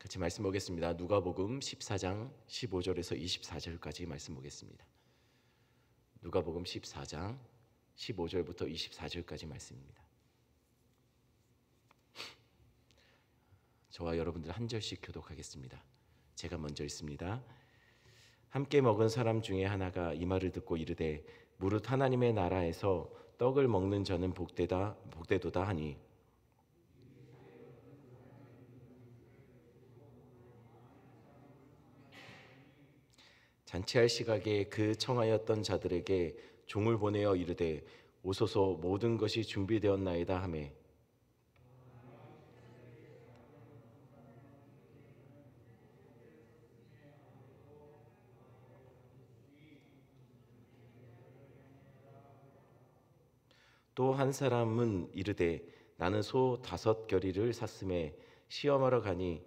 같이 말씀 보겠습니다. 누가복음 14장 15절에서 24절까지 말씀 보겠습니다. 누가복음 14장 15절부터 24절까지 말씀입니다. 저와 여러분들 한 절씩 교독하겠습니다. 제가 먼저 읽습니다. 함께 먹은 사람 중에 하나가 이 말을 듣고 이르되 무릇 하나님의 나라에서 떡을 먹는 자는 복되도다 하니 잔치할 시각에 그 청하였던 자들에게 종을 보내어 이르되 오소서 모든 것이 준비되었나이다 하매 또 한 사람은 이르되 나는 소 5겨리를 샀음에 시험하러 가니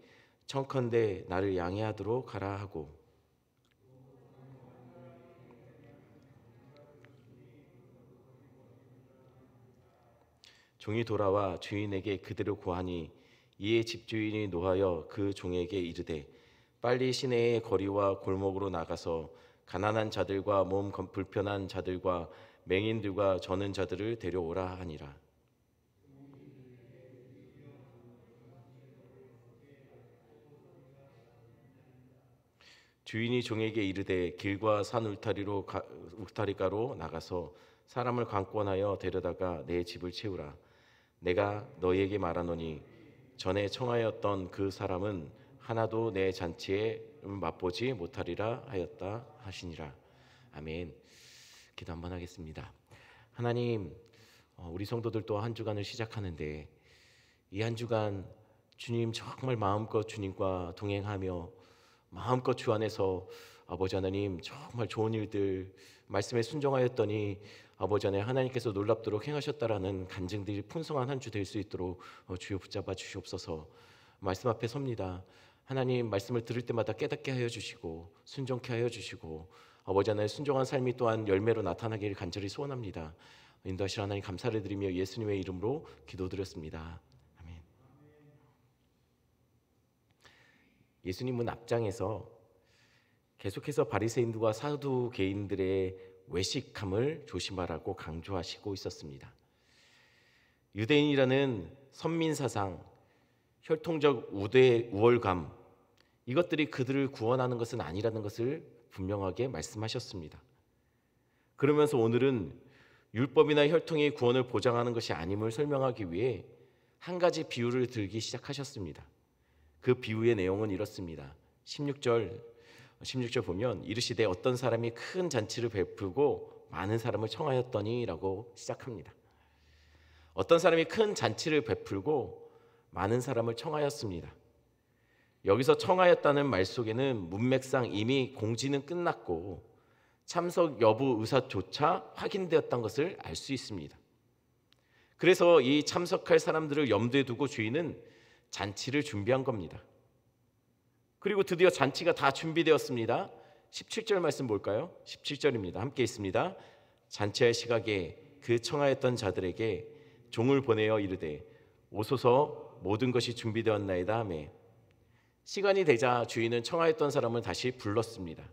청컨대 나를 양해하도록 하라 하고 종이 돌아와 주인에게 그대로 고하니 이에 집주인이 노하여 그 종에게 이르되 빨리 시내의 거리와 골목으로 나가서 가난한 자들과 몸 불편한 자들과 맹인들과 저는 자들을 데려오라 하니라. 주인이 종에게 이르되 길과 산 울타리가로 나가서 사람을 관건하여 데려다가 내 집을 채우라. 내가 너희에게 말하노니 전에 청하였던 그 사람은 하나도 내 잔치에 맛보지 못하리라 하였다 하시니라. 아멘. 기도 한번 하겠습니다. 하나님, 우리 성도들도 한 주간을 시작하는데 이 한 주간 주님 정말 마음껏 주님과 동행하며 마음껏 주 안에서 아버지 하나님 정말 좋은 일들 말씀에 순종하였더니 아버지 안에 하나님께서 놀랍도록 행하셨다라는 간증들이 풍성한 한 주 될 수 있도록 주여 붙잡아 주시옵소서. 말씀 앞에 섭니다. 하나님 말씀을 들을 때마다 깨닫게 하여 주시고 순종케 하여 주시고 아버지 하나님 순종한 삶이 또한 열매로 나타나기를 간절히 소원합니다. 인도하시는 하나님 감사를 드리며 예수님의 이름으로 기도드렸습니다. 아멘. 예수님은 앞장에서 계속해서 바리새인들과 사두개인들의 외식함을 조심하라고 강조하시고 있었습니다. 유대인이라는 선민사상, 혈통적 우월감 이것들이 그들을 구원하는 것은 아니라는 것을 분명하게 말씀하셨습니다. 그러면서 오늘은 율법이나 혈통이 구원을 보장하는 것이 아님을 설명하기 위해 한 가지 비유를 들기 시작하셨습니다. 그 비유의 내용은 이렇습니다. 16절 보면 이르시되 어떤 사람이 큰 잔치를 베풀고 많은 사람을 청하였더니 라고 시작합니다. 어떤 사람이 큰 잔치를 베풀고 많은 사람을 청하였습니다. 여기서 청하였다는 말 속에는 문맥상 이미 공지는 끝났고 참석 여부 의사조차 확인되었던 것을 알 수 있습니다. 그래서 이 참석할 사람들을 염두에 두고 주인은 잔치를 준비한 겁니다. 그리고 드디어 잔치가 다 준비되었습니다. 17절 말씀 볼까요? 17절입니다. 함께 있습니다. 잔치할 시각에 그 청하였던 자들에게 종을 보내어 이르되 오소서 모든 것이 준비되었나이다 하매 시간이 되자 주인은 청하였던 사람을 다시 불렀습니다.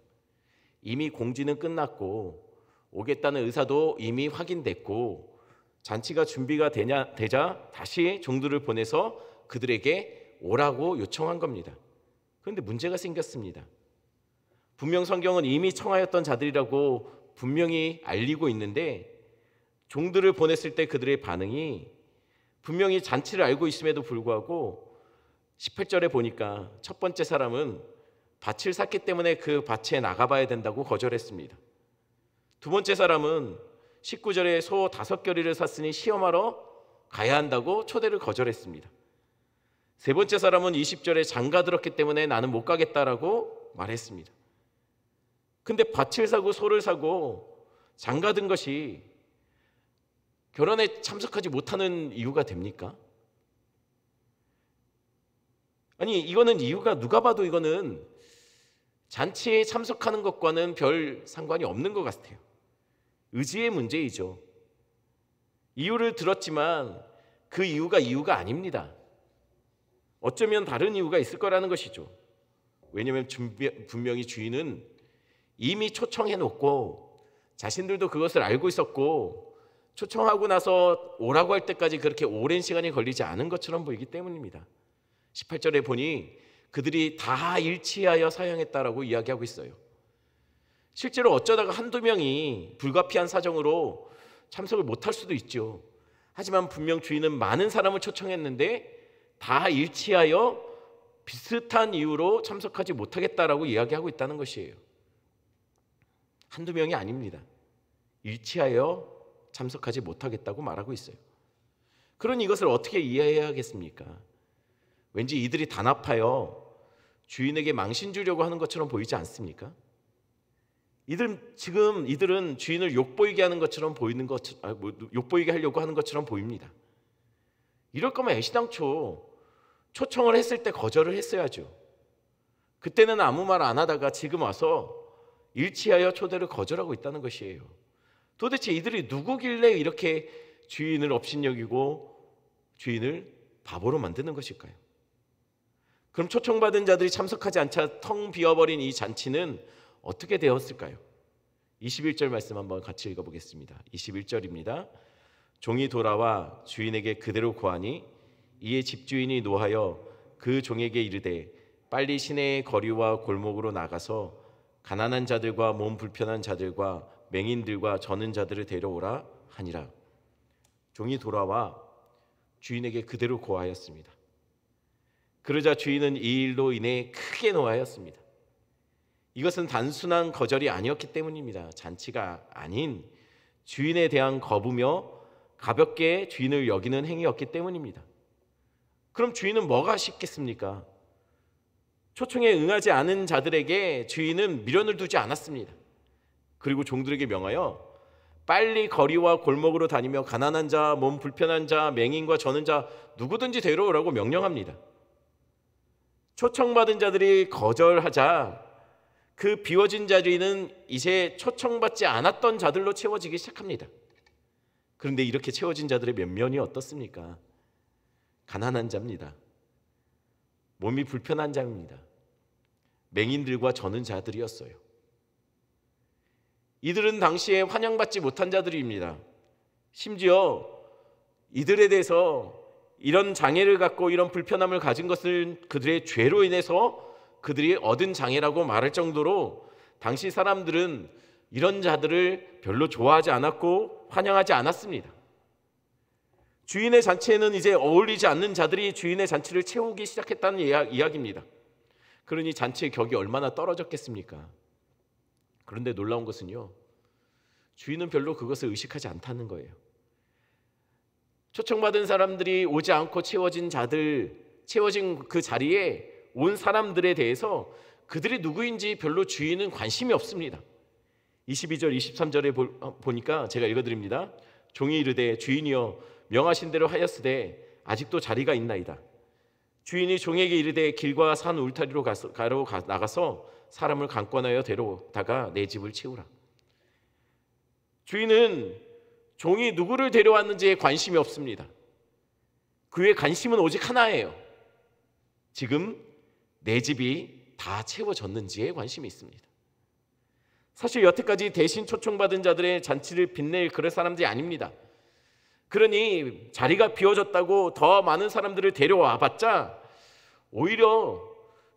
이미 공지는 끝났고 오겠다는 의사도 이미 확인됐고 잔치가 준비가 되자 다시 종들을 보내서 그들에게 오라고 요청한 겁니다. 그런데 문제가 생겼습니다. 분명 성경은 이미 청하였던 자들이라고 분명히 알리고 있는데 종들을 보냈을 때 그들의 반응이 분명히 잔치를 알고 있음에도 불구하고 18절에 보니까 첫 번째 사람은 밭을 샀기 때문에 그 밭에 나가봐야 된다고 거절했습니다. 두 번째 사람은 19절에 소 5겨리를 샀으니 시험하러 가야 한다고 초대를 거절했습니다. 세 번째 사람은 20절에 장가 들었기 때문에 나는 못 가겠다라고 말했습니다. 근데 밭을 사고 소를 사고 장가 든 것이 결혼에 참석하지 못하는 이유가 됩니까? 아니 이거는 이유가 누가 봐도 이거는 잔치에 참석하는 것과는 별 상관이 없는 것 같아요. 의지의 문제이죠. 이유를 들었지만 그 이유가 아닙니다. 어쩌면 다른 이유가 있을 거라는 것이죠. 왜냐하면 분명히 주인은 이미 초청해 놓고 자신들도 그것을 알고 있었고 초청하고 나서 오라고 할 때까지 그렇게 오랜 시간이 걸리지 않은 것처럼 보이기 때문입니다. 18절에 보니 그들이 다 일치하여 사양했다라고 이야기하고 있어요. 실제로 어쩌다가 한두 명이 불가피한 사정으로 참석을 못할 수도 있죠. 하지만 분명 주인은 많은 사람을 초청했는데 다 일치하여 비슷한 이유로 참석하지 못하겠다라고 이야기하고 있다는 것이에요. 한두 명이 아닙니다. 일치하여 참석하지 못하겠다고 말하고 있어요. 그러니 이것을 어떻게 이해해야겠습니까? 왠지 이들이 단합하여 주인에게 망신 주려고 하는 것처럼 보이지 않습니까? 이들은 주인을 욕보이게 하는 것처럼 욕보이게 하려고 하는 것처럼 보입니다. 이럴 거면 애시당초 초청을 했을 때 거절을 했어야죠. 그때는 아무 말 안 하다가 지금 와서 일치하여 초대를 거절하고 있다는 것이에요. 도대체 이들이 누구길래 이렇게 주인을 업신여기고 주인을 바보로 만드는 것일까요? 그럼 초청받은 자들이 참석하지 않자 텅 비어버린 이 잔치는 어떻게 되었을까요? 21절 말씀 한번 같이 읽어보겠습니다. 21절입니다. 종이 돌아와 주인에게 그대로 고하니 이에 집주인이 노하여 그 종에게 이르되 빨리 시내의 거리와 골목으로 나가서 가난한 자들과 몸 불편한 자들과 맹인들과 저는 자들을 데려오라 하니라. 종이 돌아와 주인에게 그대로 고하였습니다. 그러자 주인은 이 일로 인해 크게 노하였습니다. 이것은 단순한 거절이 아니었기 때문입니다. 잔치가 아닌 주인에 대한 거부며 가볍게 주인을 여기는 행위였기 때문입니다. 그럼 주인은 뭐가 쉽겠습니까? 초청에 응하지 않은 자들에게 주인은 미련을 두지 않았습니다. 그리고 종들에게 명하여 빨리 거리와 골목으로 다니며 가난한 자, 몸 불편한 자, 맹인과 저는 자 누구든지 데려오라고 명령합니다. 초청받은 자들이 거절하자 그 비워진 자리는 이제 초청받지 않았던 자들로 채워지기 시작합니다. 그런데 이렇게 채워진 자들의 면면이 어떻습니까? 가난한 자입니다. 몸이 불편한 자입니다. 맹인들과 저는 자들이었어요. 이들은 당시에 환영받지 못한 자들입니다. 심지어 이들에 대해서 이런 장애를 갖고 이런 불편함을 가진 것을 그들의 죄로 인해서 그들이 얻은 장애라고 말할 정도로 당시 사람들은 이런 자들을 별로 좋아하지 않았고 환영하지 않았습니다. 주인의 잔치에는 이제 어울리지 않는 자들이 주인의 잔치를 채우기 시작했다는 이야기입니다. 그러니 잔치의 격이 얼마나 떨어졌겠습니까? 그런데 놀라운 것은요, 주인은 별로 그것을 의식하지 않다는 거예요. 초청받은 사람들이 오지 않고 채워진 그 자리에 온 사람들에 대해서 그들이 누구인지 별로 주인은 관심이 없습니다. 22절 23절에 보니까 제가 읽어드립니다. 종이 이르되 주인이여 명하신 대로 하였으되 아직도 자리가 있나이다. 주인이 종에게 이르되 길과 산 울타리로 나가서 사람을 강권하여 데려다가 내 집을 채우라. 주인은 종이 누구를 데려왔는지에 관심이 없습니다. 그의 관심은 오직 하나예요. 지금 내 집이 다 채워졌는지에 관심이 있습니다. 사실 여태까지 대신 초청받은 자들의 잔치를 빛낼 그럴 사람들이 아닙니다. 그러니 자리가 비워졌다고 더 많은 사람들을 데려와 봤자 오히려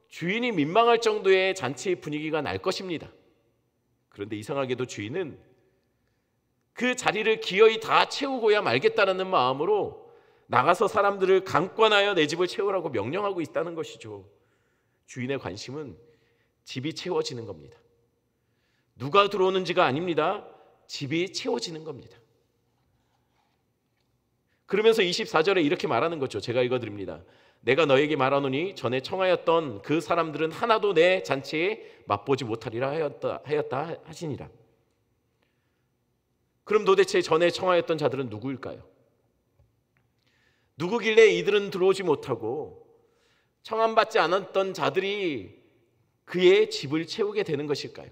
주인이 민망할 정도의 잔치의 분위기가 날 것입니다. 그런데 이상하게도 주인은 그 자리를 기어이 다 채우고야 말겠다는 마음으로 나가서 사람들을 강권하여 내 집을 채우라고 명령하고 있다는 것이죠. 주인의 관심은 집이 채워지는 겁니다. 누가 들어오는지가 아닙니다. 집이 채워지는 겁니다. 그러면서 24절에 이렇게 말하는 거죠. 제가 읽어드립니다. 내가 너에게 말하노니 전에 청하였던 그 사람들은 하나도 내 잔치에 맛보지 못하리라 하였다 하시니라. 그럼 도대체 전에 청하였던 자들은 누구일까요? 누구길래 이들은 들어오지 못하고 청함받지 않았던 자들이 그의 집을 채우게 되는 것일까요?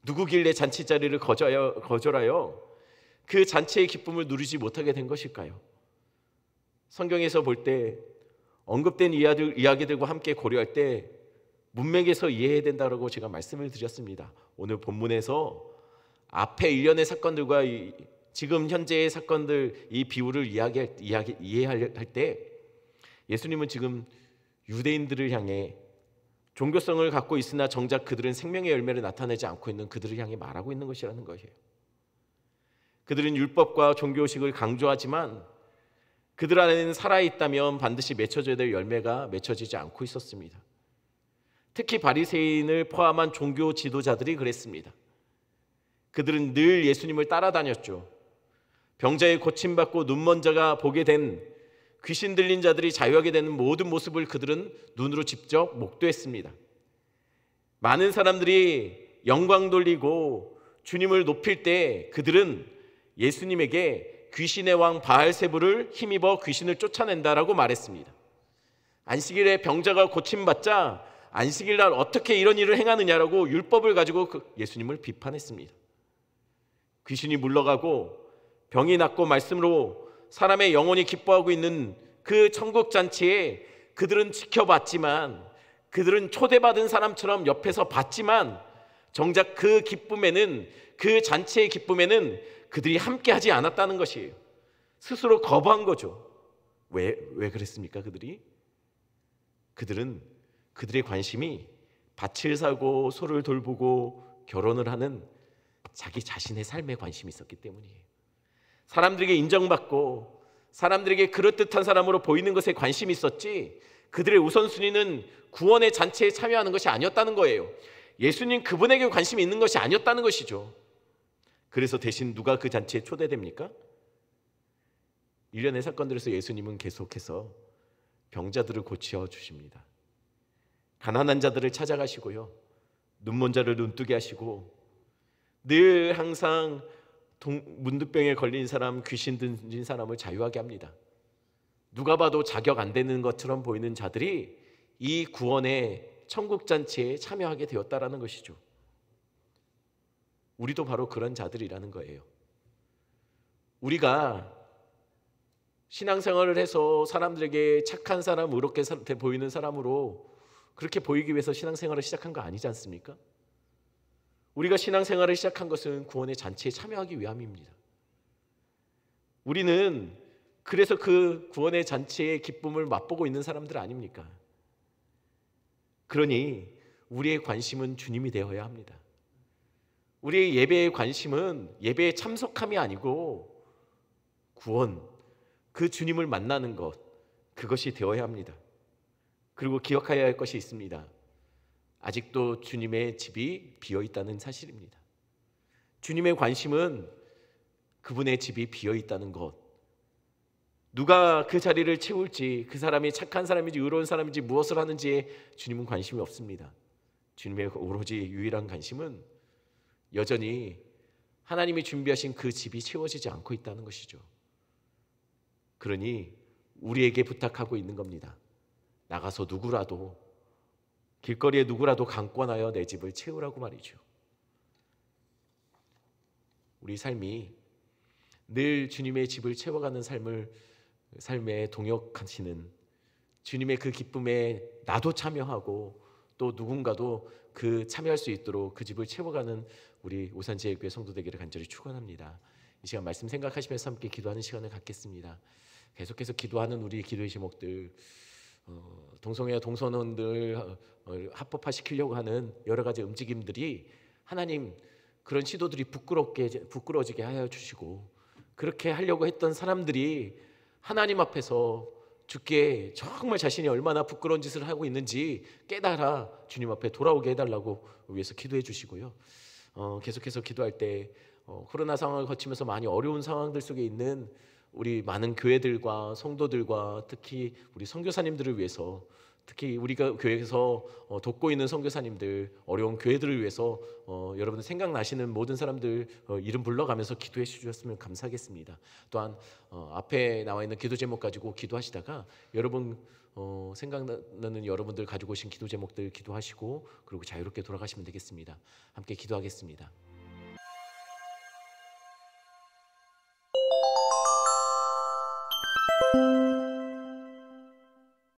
누구길래 잔치 자리를 거절하여 그 잔치의 기쁨을 누리지 못하게 된 것일까요? 성경에서 볼 때 언급된 이야기들과 함께 고려할 때 문맥에서 이해해야 된다고 제가 말씀을 드렸습니다. 오늘 본문에서 앞에 일련의 사건들과 지금 현재의 사건들, 이 비유를 이해할 때 예수님은 지금 유대인들을 향해 종교성을 갖고 있으나 정작 그들은 생명의 열매를 나타내지 않고 있는 그들을 향해 말하고 있는 것이라는 거예요. 그들은 율법과 종교의식을 강조하지만 그들 안에는 살아있다면 반드시 맺혀져야 될 열매가 맺혀지지 않고 있었습니다. 특히 바리새인을 포함한 종교 지도자들이 그랬습니다. 그들은 늘 예수님을 따라다녔죠. 병자의 고침받고 눈먼 자가 보게 된, 귀신 들린 자들이 자유하게 되는 모든 모습을 그들은 눈으로 직접 목도했습니다. 많은 사람들이 영광 돌리고 주님을 높일 때 그들은 예수님에게 귀신의 왕 바알세불을 힘입어 귀신을 쫓아낸다라고 말했습니다. 안식일에 병자가 고침받자 안식일 날 어떻게 이런 일을 행하느냐라고 율법을 가지고 예수님을 비판했습니다. 귀신이 물러가고 병이 낫고 말씀으로 사람의 영혼이 기뻐하고 있는 그 천국 잔치에 그들은 지켜봤지만, 그들은 초대받은 사람처럼 옆에서 봤지만 정작 그 기쁨에는, 그 잔치의 기쁨에는 그들이 함께하지 않았다는 것이에요. 스스로 거부한 거죠. 왜 그랬습니까? 그들은 그들의 관심이 밭을 사고 소를 돌보고 결혼을 하는 자기 자신의 삶에 관심이 있었기 때문이에요. 사람들에게 인정받고 사람들에게 그럴듯한 사람으로 보이는 것에 관심이 있었지, 그들의 우선순위는 구원의 잔치에 참여하는 것이 아니었다는 거예요. 예수님 그분에게 관심이 있는 것이 아니었다는 것이죠. 그래서 대신 누가 그 잔치에 초대됩니까? 일련의 사건들에서 예수님은 계속해서 병자들을 고쳐 주십니다. 가난한 자들을 찾아가시고요, 눈먼 자를 눈뜨게 하시고, 늘 항상 문둥병에 걸린 사람, 귀신 들린 사람을 자유하게 합니다. 누가 봐도 자격 안 되는 것처럼 보이는 자들이 이 구원의 천국 잔치에 참여하게 되었다라는 것이죠. 우리도 바로 그런 자들이라는 거예요. 우리가 신앙생활을 해서 사람들에게 착한 사람, 의롭게 보이는 사람으로 그렇게 보이기 위해서 신앙생활을 시작한 거 아니지 않습니까? 우리가 신앙생활을 시작한 것은 구원의 잔치에 참여하기 위함입니다. 우리는 그래서 그 구원의 잔치의 기쁨을 맛보고 있는 사람들 아닙니까? 그러니 우리의 관심은 주님이 되어야 합니다. 우리의 예배의 관심은 예배에 참석함이 아니고 구원, 그 주님을 만나는 것, 그것이 되어야 합니다. 그리고 기억해야 할 것이 있습니다. 아직도 주님의 집이 비어있다는 사실입니다. 주님의 관심은 그분의 집이 비어있다는 것, 누가 그 자리를 채울지, 그 사람이 착한 사람인지 의로운 사람인지 무엇을 하는지에 주님은 관심이 없습니다. 주님의 오로지 유일한 관심은 여전히 하나님이 준비하신 그 집이 채워지지 않고 있다는 것이죠. 그러니 우리에게 부탁하고 있는 겁니다. 나가서 누구라도, 길거리에 누구라도 강권하여 내 집을 채우라고 말이죠. 우리 삶이 늘 주님의 집을 채워가는 삶에 동역하시는 주님의 그 기쁨에 나도 참여하고 또 누군가도 그 참여할 수 있도록 그 집을 채워가는 우리 오산제일교회 성도 되기를 간절히 축원합니다. 이 시간 말씀 생각하시면서 함께 기도하는 시간을 갖겠습니다. 계속해서 기도하는 우리 기도의 제목들, 동성애와 동성혼들 합법화시키려고 하는 여러 가지 움직임들이 하나님 그런 시도들이 부끄러워지게 하여 주시고, 그렇게 하려고 했던 사람들이 하나님 앞에서 주께 정말 자신이 얼마나 부끄러운 짓을 하고 있는지 깨달아 주님 앞에 돌아오게 해달라고 위해서 기도해 주시고요. 계속해서 기도할 때 코로나 상황을 거치면서 많이 어려운 상황들 속에 있는 우리 많은 교회들과 성도들과 특히 우리 선교사님들을 위해서, 특히 우리가 교회에서 돕고 있는 선교사님들, 어려운 교회들을 위해서 여러분들 생각나시는 모든 사람들 이름 불러가면서 기도해 주셨으면 감사하겠습니다. 또한 앞에 나와 있는 기도 제목 가지고 기도하시다가 여러분 생각나는 여러분들 가지고 오신 기도 제목들 기도하시고 그리고 자유롭게 돌아가시면 되겠습니다. 함께 기도하겠습니다.